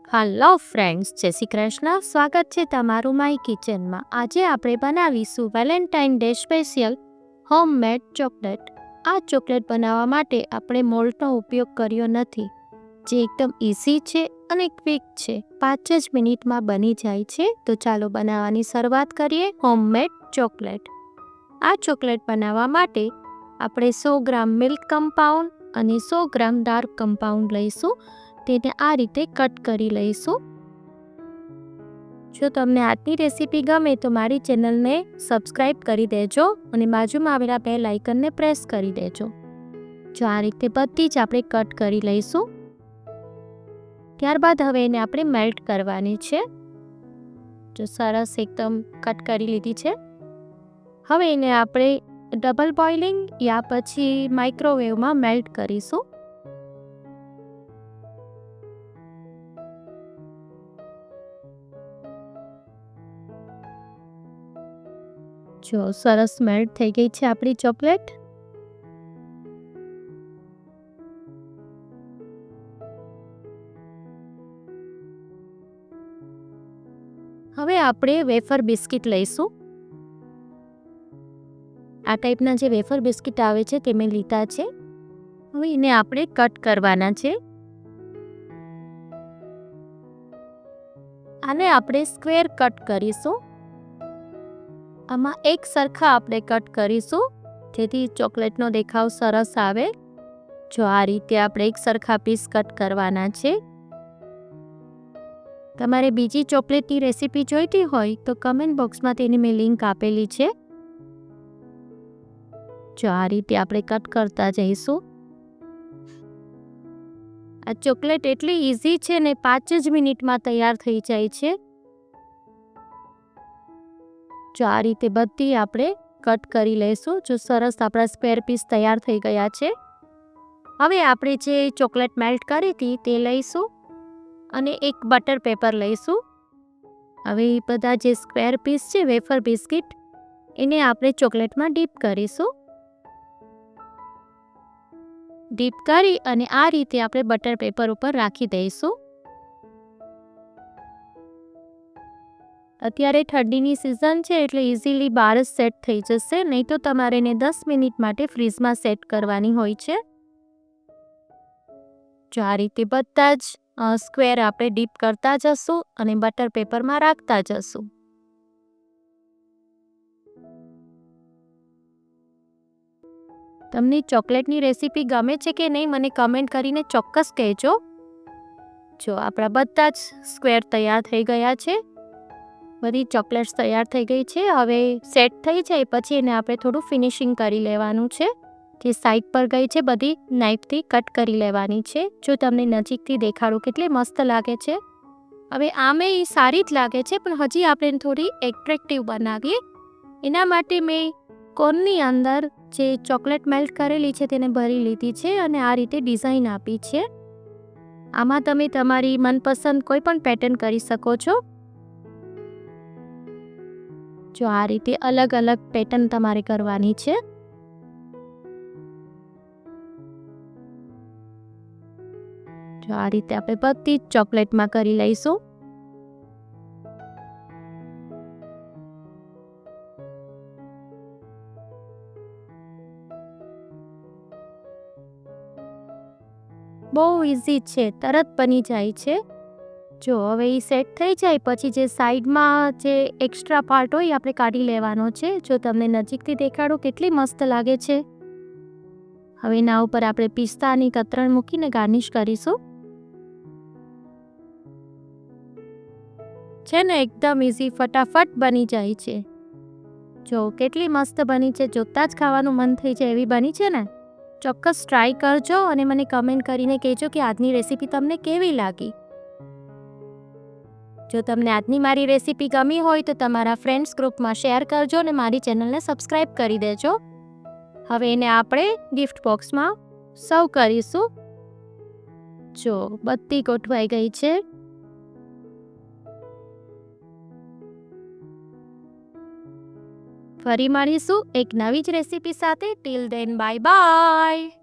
Hello friends, જય શ્રી કૃષ્ણ. સ્વાગત છે તમારું માય કિચનમાં. આજે આપણે બનાવીશું Valentine day special homemade chocolate. આ ચોકલેટ બનાવવા માટે આપણે મોલ્ડનો ઉપયોગ કર્યો નથી, જે એકદમ ઇઝી છે અને ક્વિક છે. 5 જ મિનિટમાં બની જાય છે. તો ચાલો બનાવવાની શરૂઆત કરીએ. Homemade chocolate. આ ચોકલેટ બનાવવા માટે આપણે 100 ગ્રામ મિલ્ક કમ્પાઉન્ડ અને 100 ગ્રામ ડાર્ક કમ્પાઉન્ડ લઈશું. તેને આ રીતે કટ કરી લઈશું. જો તમને આજની રેસીપી ગમે તો મારી ચેનલને સબસ્ક્રાઈબ કરી દેજો અને બાજુમાં આવેલા બેલ આઇકનને પ્રેસ કરી દેજો. જો આ રીતે બધી જ આપણે કટ કરી લઈશું. ત્યારબાદ હવે એને આપણે મેલ્ટ કરવાની છે. જો સરસ એકદમ કટ કરી લીધી છે. હવે એને આપણે ડબલ બોઇલિંગ યા પછી માઇક્રોવેવમાં મેલ્ટ કરીશું. જો સરસ મેલ્ટ થઈ ગઈ છે આપણી ચોકલેટ. હવે આપણે વેફર બિસ્કિટ લઈશું. આ ટાઈપના જે વેફર બિસ્કિટ આવે છે તે મેં લીધા છે. હવે એને આપણે કટ કરવાના છે. આને આપણે સ્ક્વેર કટ કરીશું. આમાં એક સરખા આપણે કટ કરીશું, જેથી ચોકલેટનો દેખાવ સરસ આવે. જો આ રીતે આપણે એક સરખા પીસ કટ કરવાના છે. તમારે બીજી ચોકલેટની રેસીપી જોઈતી હોય તો કમેન્ટ બોક્સમાં તેની મેં લિંક આપેલી છે. જો આ રીતે આપણે કટ કરતા જઈશું. આ ચોકલેટ એટલી ઇઝી છે ને 5 જ મિનિટમાં તૈયાર થઈ જાય છે. જો આ રીતે બધી આપણે કટ કરી લઈશું. જો સરસ આપણા સ્ક્વેર પીસ તૈયાર થઈ ગયા છે. હવે આપણે જે ચોકલેટ મેલ્ટ કરી હતી તે લઈશું અને એક બટર પેપર લઈશું. હવે એ બધા જે સ્ક્વેર પીસ છે વેફર બિસ્કિટ, એને આપણે ચોકલેટમાં ડીપ કરીશું. ડીપ કરી અને આ રીતે આપણે બટર પેપર ઉપર રાખી દઈશું. અત્યારે ઠંડીની સિઝન છે એટલે ઇઝીલી બહાર જ સેટ થઈ જશે, નહીં તો તમારે એને 10 મિનિટ માટે ફ્રીઝમાં સેટ કરવાની હોય છે. જો આ રીતે બધા જ સ્ક્વેર આપણે ડીપ કરતા જશું અને બટર પેપરમાં રાખતા જશું. તમને ચોકલેટની રેસીપી ગમે છે કે નહીં મને કમેન્ટ કરીને ચોક્કસ કહેજો. જો આપણા બધા જ સ્ક્વેર તૈયાર થઈ ગયા છે. બધી ચોકલેટ્સ તૈયાર થઈ ગઈ છે. હવે સેટ થઈ જાય પછી એને આપણે થોડું ફિનિશિંગ કરી લેવાનું છે. જે સાઈડ પર ગઈ છે બધી નાઈફથી કટ કરી લેવાની છે. જો તમને નજીકથી દેખાડું કેટલી મસ્ત લાગે છે. હવે આમે એ સારી જ લાગે છે, પણ હજી આપણે થોડી એટ્રેક્ટિવ બનાવીએ. એના માટે મેં કોનની અંદર જે ચોકલેટ મેલ્ટ કરેલી છે તેને ભરી લીધી છે અને આ રીતે ડિઝાઇન આપી છે. આમાં તમે તમારી મનપસંદ કોઈ પણ પેટર્ન કરી શકો છો. જો આ રીતે અલગ અલગ પેટર્ન તમારે કરવાની છે. જો આ રીતે આપણે બધી જ ચોકલેટમાં કરી લઈશું. બહુ ઇઝી છે, તરત બની જાય છે. જો હવે એ સેટ થઈ જાય પછી જે સાઈડમાં જે એક્સ્ટ્રા પાર્ટ હોય આપણે કાઢી લેવાનો છે. જો તમને નજીકથી દેખાડું કેટલી મસ્ત લાગે છે. હવે એના ઉપર આપણે પિસ્તાની કતરણ મૂકીને ગાર્નિશ કરીશું. છે ને એકદમ ઇઝી, ફટાફટ બની જાય છે. જો કેટલી મસ્ત બની છે, જોતાં જ ખાવાનું મન થઈ જાય એવી બની છે ને. ચોક્કસ ટ્રાય કરજો અને મને કમેન્ટ કરીને કહેજો કે આજની રેસીપી તમને કેવી લાગી. જો તમને આજની મારી રેસીપી ગમી હોય તો તમારા ફ્રેન્ડ્સ ગ્રુપમાં શેર કરજો અને મારી ચેનલને સબસ્ક્રાઈબ કરી દેજો. હવે એને આપણે ગિફ્ટ બોક્સમાં સર્વ કરીશું. જો બધી ગોઠવાઈ ગઈ છે. ફરી મળીશું એક નવી જ રેસીપી સાથે. Till then bye bye.